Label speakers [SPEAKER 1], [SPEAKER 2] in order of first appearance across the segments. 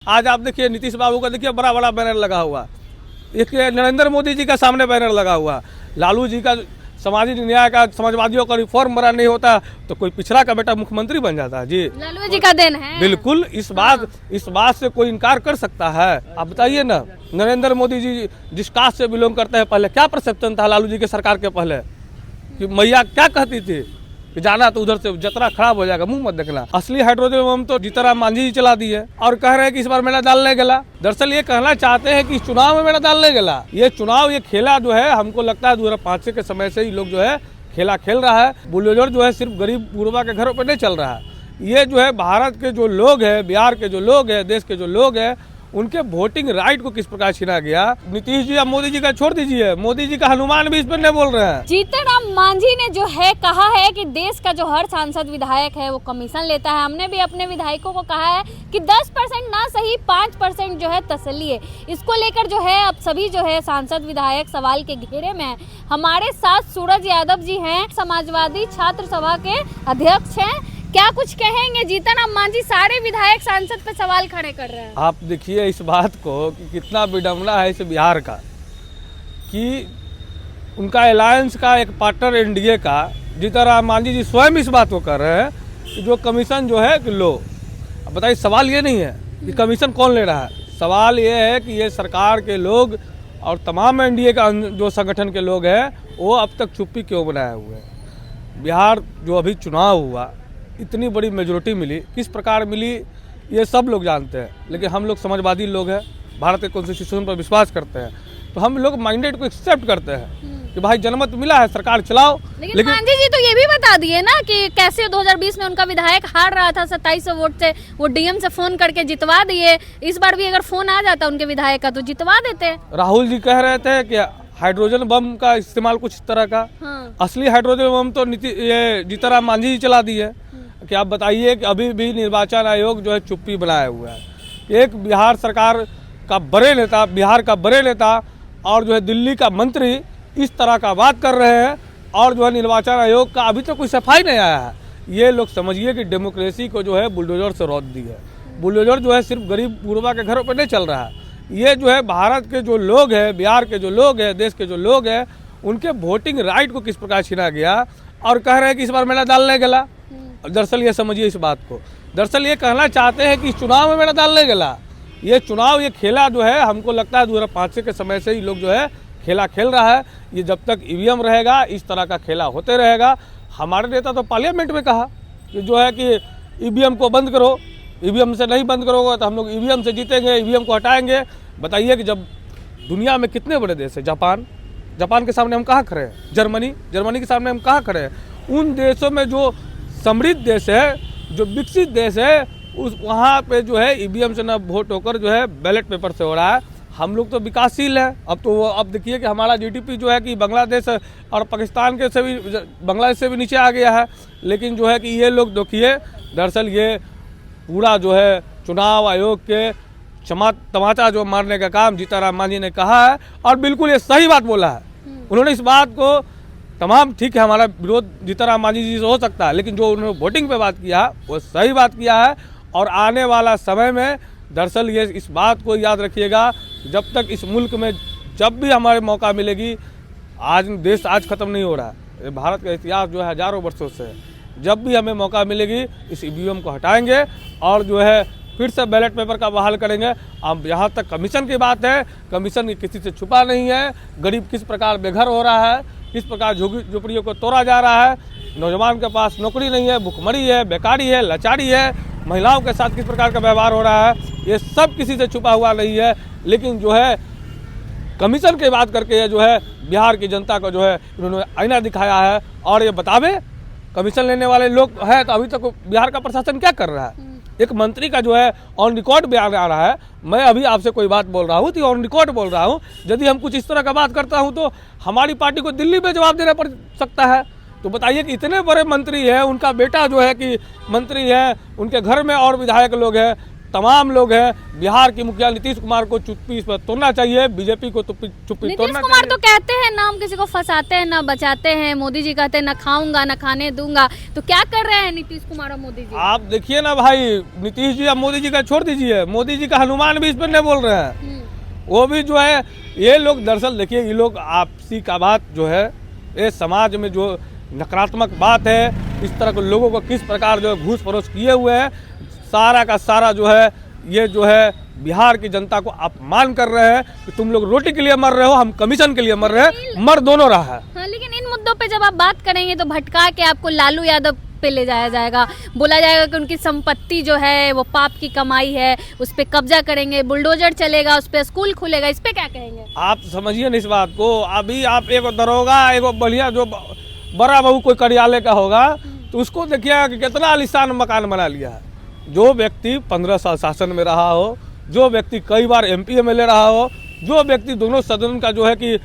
[SPEAKER 1] आज आप देखिए नीतीश बाबू का देखिए बड़ा बड़ा बैनर लगा हुआ, एक नरेंद्र मोदी जी का सामने बैनर लगा हुआ, लालू जी का सामाजिक न्याय का, समाजवादियों का रिफॉर्म बड़ा नहीं होता तो कोई पिछड़ा का बेटा मुख्यमंत्री बन जाता है। जी
[SPEAKER 2] लालू जी का देन है।
[SPEAKER 1] बिल्कुल, इस बात से कोई इनकार कर सकता है? आप बताइए ना, नरेंद्र मोदी जी जिस कास्ट से बिलोंग करते हैं, पहले क्या परसेप्शन था लालू जी के सरकार के पहले कि मैया क्या कहती थी कि जाना तो उधर से जतरा खराब हो जाएगा, मुंह मत देखना। असली हाइड्रोजन बम तो जीतनराम मांझी जी चला दी है और कह रहे हैं कि इस बार मेरा दाल नहीं गला। दरअसल ये कहना चाहते हैं कि इस चुनाव में मेरा दाल नहीं गला। ये चुनाव, ये खेला जो है, हमको लगता है 2005 के समय से ही लोग जो है खेला खेल रहा है। बुलडोजर जो है सिर्फ गरीब गुरबा के घरों पर नहीं चल रहा है। ये जो है भारत के जो लोग हैं, बिहार के जो लोग हैं, देश के जो लोग हैं, उनके वोटिंग राइट को किस प्रकार छीना गया। नीतीश जी, अब मोदी जी का छोड़ दीजिए, मोदी जी का हनुमान भी इस पर नहीं बोल रहे हैं।
[SPEAKER 2] जीतनराम मांझी ने जो है कहा है कि देश का जो हर सांसद विधायक है वो कमीशन लेता है। हमने भी अपने विधायकों को कहा है कि 10% ना सही 5% जो है तसल्ली है। इसको लेकर जो है अब सभी जो है सांसद विधायक सवाल के घेरे में है। हमारे साथ सूरज यादव जी हैं, समाजवादी छात्र सभा के अध्यक्ष हैं। क्या कुछ कहेंगे? जीतनराम मांझी सारे विधायक सांसद पे सवाल खड़े कर रहे हैं।
[SPEAKER 1] आप देखिए इस बात को कि कितना विडम्बना है इस बिहार का कि उनका अलायंस का एक पार्टनर एनडीए का जीतनराम मांझी जी स्वयं इस बात को कर रहे हैं कि जो कमीशन जो है कि लो। अब बताइए, सवाल ये नहीं है कि कमीशन कौन ले रहा है, सवाल ये है कि ये सरकार के लोग और तमाम एनडीए का जो संगठन के लोग हैं वो अब तक चुप्पी क्यों बनाए हुए हैं। बिहार जो अभी चुनाव हुआ, इतनी बड़ी मेजोरिटी मिली, किस प्रकार मिली ये सब लोग जानते हैं, लेकिन हम लोग समाजवादी लोग हैं, भारत के कॉन्स्टिट्यूशन पर विश्वास करते हैं, तो हम लोग माइंडेड को एक्सेप्ट करते हैं कि भाई जनमत मिला है, सरकार चलाओ।
[SPEAKER 2] लेकिन मांझी जी तो ये भी बता दिए ना कि कैसे 2020 में उनका विधायक हार रहा था 2700 वोट से, वो डीएम से फोन करके जितवा दिए। इस बार भी अगर फोन आ जाता उनके विधायक का तो जितवा देते।
[SPEAKER 1] राहुल जी कह रहे थे कि हाइड्रोजन बम का इस्तेमाल कुछ इस तरह का। असली हाइड्रोजन बम तो ये जीतनराम मांझी जी चला दी है। कि आप बताइए कि अभी भी निर्वाचन आयोग जो है चुप्पी बनाया हुआ है। एक बिहार सरकार का बड़े नेता, बिहार का बड़े नेता और जो है दिल्ली का मंत्री इस तरह का बात कर रहे हैं और जो है निर्वाचन आयोग का अभी तक कोई सफाई नहीं आया है। ये लोग समझिए कि डेमोक्रेसी को जो है बुलडोजर से रौंद दी है। बुलडोजर जो है सिर्फ गरीब गुरबा के घरों पर नहीं चल रहा है। ये जो है भारत के जो लोग हैं, बिहार के जो लोग हैं, देश के जो लोग हैं, उनके वोटिंग राइट को किस प्रकार छीना गया और कह रहे हैं कि इस बार मेरा दाल नहीं गला। दरअसल ये समझिए इस बात को, दरअसल ये कहना चाहते हैं कि इस चुनाव में मेरा दाल नहीं गला। ये चुनाव, ये खेला जो है, हमको लगता है 2005 के समय से ही लोग जो है खेला खेल रहा है। ये जब तक ईवीएम रहेगा इस तरह का खेला होते रहेगा। हमारे नेता तो पार्लियामेंट में कहा कि जो है कि ईवीएम को बंद करो, ईवीएम से नहीं बंद करोगे तो हम लोग ईवीएम से जीतेंगे, ईवीएम को हटाएंगे। बताइए कि जब दुनिया में कितने बड़े देश है, जापान के सामने हम कहाँ खड़े हैं, जर्मनी के सामने हम कहाँ खड़े हैं। उन देशों में जो समृद्ध देश है, जो विकसित देश है, उस वहाँ पे जो है ईवीएम से न वोट होकर जो है बैलेट पेपर से हो रहा है। हम लोग तो विकासशील है। अब देखिए कि हमारा जीडीपी जो है कि बांग्लादेश और पाकिस्तान के से भी, बांग्लादेश से भी नीचे आ गया है। लेकिन जो है कि ये लोग देखिए, दरअसल ये पूरा जो है चुनाव आयोग के तमाचा जो मारने का काम जीतनराम मांझी ने कहा है और बिल्कुल ये सही बात बोला है। उन्होंने इस बात को तमाम, ठीक है हमारा विरोध जीतनराम मांझी जी से हो सकता है, लेकिन जो उन्होंने वोटिंग पे बात किया वो सही बात किया है। और आने वाला समय में दरअसल ये इस बात को याद रखिएगा, जब तक इस मुल्क में जब भी हमारे मौका मिलेगी, देश आज ख़त्म नहीं हो रहा है, भारत का इतिहास जो है हज़ारों वर्षों से है, जब भी हमें मौका मिलेगी इस ईवीएम को हटाएंगे और जो है फिर से बैलेट पेपर का बहाल करेंगे। अब यहाँ तक कमीशन की बात है, कमीशन किसी से छुपा नहीं है। गरीब किस प्रकार बेघर हो रहा है, किस प्रकार झोपड़ियों को तोड़ा जा रहा है, नौजवान के पास नौकरी नहीं है, भुखमरी है, बेकारी है, लाचारी है, महिलाओं के साथ किस प्रकार का व्यवहार हो रहा है, ये सब किसी से छुपा हुआ नहीं है। लेकिन जो है कमीशन की बात करके जो है बिहार की जनता को जो है इन्होंने आईना दिखाया है। और ये बतावे कमीशन लेने वाले लोग हैं तो अभी तक बिहार का प्रशासन क्या कर रहा है। एक मंत्री का जो है ऑन रिकॉर्ड बयान आ रहा है, मैं अभी आपसे कोई बात बोल रहा हूँ तो ऑन रिकॉर्ड बोल रहा हूँ। यदि हम कुछ इस तरह का बात करता हूँ तो हमारी पार्टी को दिल्ली में जवाब देना पड़ सकता है। तो बताइए कि इतने बड़े मंत्री हैं, उनका बेटा जो है कि मंत्री है, उनके घर में और विधायक लोग हैं, तमाम लोग हैं। बिहार के मुखिया नीतीश कुमार को चुप्पी पर तोड़ना चाहिए, बीजेपी को चुप्पी
[SPEAKER 2] नीतीश
[SPEAKER 1] तोड़ना
[SPEAKER 2] कुमार
[SPEAKER 1] चाहिए।
[SPEAKER 2] तो कहते हैं ना हम किसी को फंसाते हैं ना बचाते हैं, मोदी जी कहते हैं ना खाऊंगा ना खाने दूंगा, तो क्या कर रहे हैं नीतीश कुमार और मोदी जी?
[SPEAKER 1] आप देखिए ना भाई, नीतीश जी अब मोदी जी का छोड़ दीजिए, मोदी जी का हनुमान भी इस पर नहीं बोल रहे हैं। वो भी जो है, ये लोग दरअसल देखिए, ये लोग आपसी का बात जो है, ये समाज में जो नकारात्मक बात है, इस तरह के लोगों को किस प्रकार जो है घूस फरोश किए हुए हैं, सारा का सारा जो है ये जो है बिहार की जनता को अपमान कर रहे हैं कि तुम लोग रोटी के लिए मर रहे हो, हम कमीशन के लिए मर रहे हैं, मर दोनों रहा है।
[SPEAKER 2] हाँ, लेकिन इन मुद्दों पे जब आप बात करेंगे तो भटका के आपको लालू यादव पे ले जाया जाएगा, बोला जाएगा कि उनकी संपत्ति जो है वो पाप की कमाई है, उस पे कब्जा करेंगे, बुलडोजर चलेगा, उस पे स्कूल खुलेगा, इस पे क्या कहेंगे?
[SPEAKER 1] आप समझिए ना इस बात को। अभी आप एक दरोगा, एक बढ़िया जो बड़ा बहू कोई कार्यालय का होगा, तो उसको देखिए कि कितना आलीशान मकान बना लिया है। जो व्यक्ति 15 साल शासन में रहा हो, जो व्यक्ति कई बार MP MLA रहा हो, जो व्यक्ति दोनों सदन का जो है कि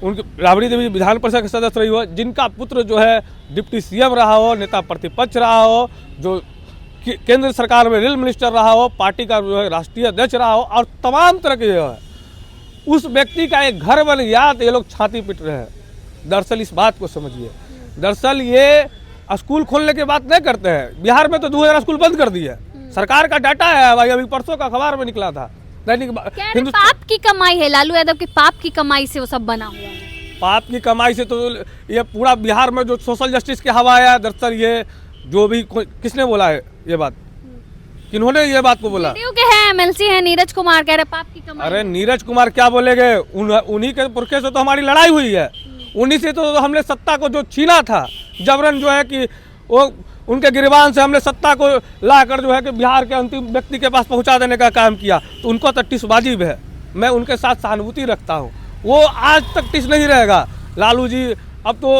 [SPEAKER 1] उनकी राबड़ी देवी विधान परिषद के सदस्य रही हो, जिनका पुत्र जो है डिप्टी CM रहा हो, नेता प्रतिपक्ष रहा हो, जो केंद्र सरकार में रेल मिनिस्टर रहा हो, पार्टी का जो है राष्ट्रीय अध्यक्ष रहा हो, और तमाम तरह के जो है, उस व्यक्ति का एक घर बन गया तो ये लोग छाती पीट रहे हैं। दरअसल इस बात को समझिए, दरअसल ये स्कूल खोलने की बात नहीं करते हैं। बिहार में तो 2000 स्कूल बंद कर दिए, सरकार का डाटा है भाई, अभी परसों का अखबार में निकला था।
[SPEAKER 2] पाप की कमाई है, लालू यादव की पाप की कमाई से वो सब बना हुआ है।
[SPEAKER 1] पाप की कमाई से तो ये पूरा बिहार में जो सोशल जस्टिस की हवा है, दरअसल ये जो भी किसने बोला है ये बात, किन्होंने ये बात को बोला?
[SPEAKER 2] वीडियो के हैं, MLC है नीरज कुमार, कह रहे पाप की कमाई।
[SPEAKER 1] अरे नीरज कुमार क्या बोलेंगे, उन्हीं के पुरखे से तो हमारी लड़ाई हुई है, उन्हीं से तो हमने सत्ता को जो छीना था जबरन, जो है कि वो उनके गिरबान से हमने सत्ता को लाकर जो है कि बिहार के अंतिम व्यक्ति के पास पहुंचा देने का काम किया, तो उनको तो टिसबाजी है। मैं उनके साथ सहानुभूति रखता हूं, वो आज तक टिस नहीं रहेगा। लालू जी अब तो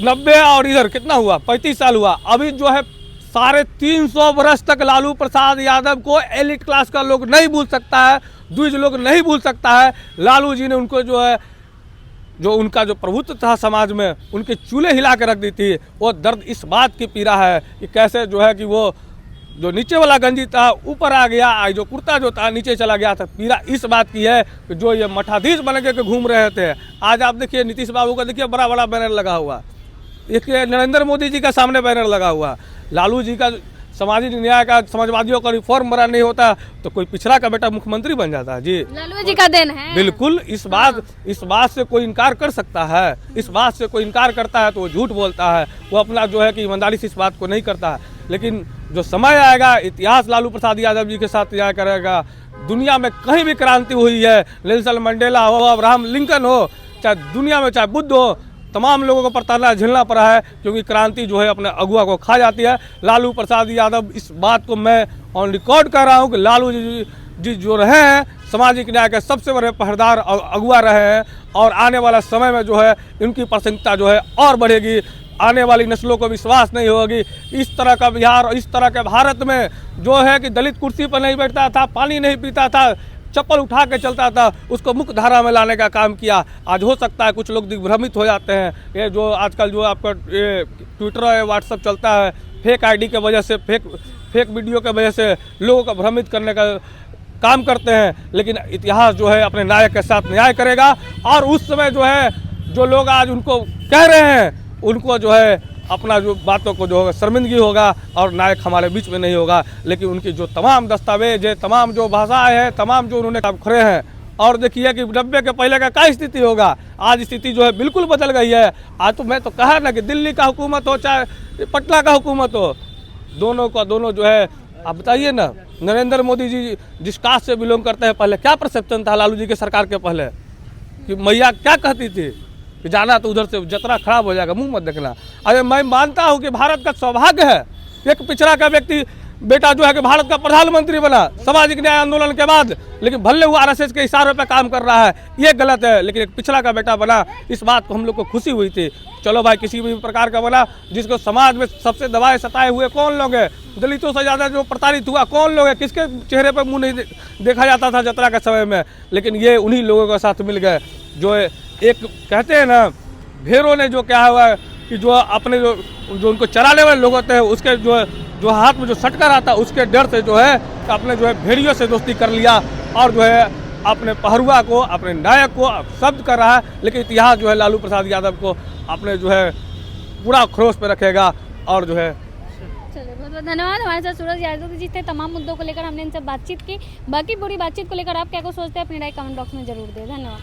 [SPEAKER 1] 90 और इधर कितना हुआ, 35 साल हुआ, अभी जो है 350 वर्ष तक लालू प्रसाद यादव को एलिट क्लास का लोग नहीं भूल सकता है, द्विज लोग नहीं भूल सकता है। लालू जी ने उनको जो है, जो उनका जो प्रभुत्व था समाज में, उनके चूल्हे हिला के रख दी थी। वो दर्द इस बात की पीड़ा है कि कैसे जो है कि वो जो नीचे वाला गंजी था ऊपर आ गया, जो कुर्ता जो था नीचे चला गया था। पीड़ा इस बात की है कि जो ये मठाधीश बन के घूम रहे थे, आज आप देखिए नीतीश बाबू का देखिए बड़ा बड़ा बैनर लगा हुआ, एक नरेंद्र मोदी जी का सामने बैनर लगा हुआ। लालू जी का सामाजिक न्याय का, समाजवादियों का रिफॉर्म बड़ा नहीं होता तो कोई पिछड़ा का बेटा मुख्यमंत्री बन जाता है। जी
[SPEAKER 2] लालू जी का देन है।
[SPEAKER 1] बिल्कुल, इस बात से कोई इनकार कर सकता है, इस बात से कोई इनकार करता है तो वो झूठ बोलता है, वो अपना जो है कि ईमानदारी से इस बात को नहीं करता है। लेकिन जो समय आएगा, इतिहास लालू प्रसाद यादव जी के साथ न्याय करेगा। दुनिया में कहीं भी क्रांति हुई है, नेल्सन मंडेला हो, अब्राहम लिंकन हो, चाहे दुनिया में चाहे बुद्ध हो, तमाम लोगों को प्रताड़ना झेलना पड़ा है, क्योंकि क्रांति जो है अपने अगुआ को खा जाती है। लालू प्रसाद यादव, इस बात को मैं ऑन रिकॉर्ड कर रहा हूँ कि लालू जी जो रहे हैं सामाजिक न्याय के सबसे बड़े पहरेदार और अगुआ रहे हैं, और आने वाला समय में जो है इनकी प्रासंगिकता जो है और बढ़ेगी। आने वाली नस्लों को विश्वास नहीं होगी इस तरह का बिहार और इस तरह के भारत में, जो है कि दलित कुर्सी पर नहीं बैठता था, पानी नहीं पीता था, चप्पल उठा के चलता था, उसको मुख्य धारा में लाने का काम किया। आज हो सकता है कुछ लोग दिग्भ्रमित हो जाते हैं, ये जो आजकल जो आपका ये ट्विटर है, व्हाट्सएप चलता है, फेक ID के वजह से, फेक वीडियो के वजह से लोगों को भ्रमित करने का काम करते हैं। लेकिन इतिहास जो है अपने नायक के साथ न्याय करेगा, और उस समय जो है जो लोग आज उनको कह रहे हैं, उनको जो है अपना जो बातों को जो होगा शर्मिंदगी होगा, और नायक हमारे बीच में नहीं होगा। लेकिन उनकी जो तमाम दस्तावेज है, तमाम जो भाषाएं हैं, तमाम जो उन्होंने काम खड़े हैं, और देखिए कि 90 के पहले का क्या स्थिति होगा, आज स्थिति जो है बिल्कुल बदल गई है। आज तो मैं तो कहा ना कि दिल्ली का हुकूमत हो चाहे पटना का हुकूमत हो, दोनों का दोनों जो है, आप बताइए ना, नरेंद्र मोदी जी जिस कास्ट से बिलोंग करते हैं, पहले क्या परसेप्शन था लालू जी के सरकार के पहले, कि मैया क्या कहती थी कि जाना तो उधर से जतरा खराब हो जाएगा, मुंह मत देखना। अरे मैं मानता हूं कि भारत का सौभाग्य है, एक पिछड़ा का व्यक्ति बेटा जो है कि भारत का प्रधानमंत्री बना सामाजिक न्याय आंदोलन के बाद, लेकिन भले वो RSS के इशारे पे काम कर रहा है, ये गलत है। लेकिन एक पिछड़ा का बेटा बना, इस बात को हम लोग को खुशी हुई थी। चलो भाई, किसी भी प्रकार का बना, जिसको समाज में सबसे दबाए सताए हुए कौन लोग हैं, दलितों से ज़्यादा जो प्रताड़ित हुआ कौन लोग है, किसके चेहरे पर मुँह नहीं देखा जाता था जतरा के समय में, लेकिन ये उन्हीं लोगों के साथ मिल गए। जो एक कहते हैं ना, भेड़ों ने जो क्या हुआ कि जो अपने जो उनको चराने वाले लोग होते हैं उसके जो हाथ में जो सटकर आता है उसके डर से जो है अपने जो है भेड़ियों से दोस्ती कर लिया और जो है अपने पहरुआ को अपने नायक को शब्द कर रहा है। लेकिन इतिहास जो है लालू प्रसाद यादव को अपने जो है पूरा खरोश पे रखेगा। और जो है
[SPEAKER 2] चलिए बहुत बहुत धन्यवाद। हमारे साथ सूरज यादव जी थे। तमाम मुद्दों को लेकर हमने इनसे बातचीत की। बाकी पूरी बातचीत को लेकर आप क्या को सोचते हैं अपनी राय कमेंट बॉक्स में जरूर दें। धन्यवाद।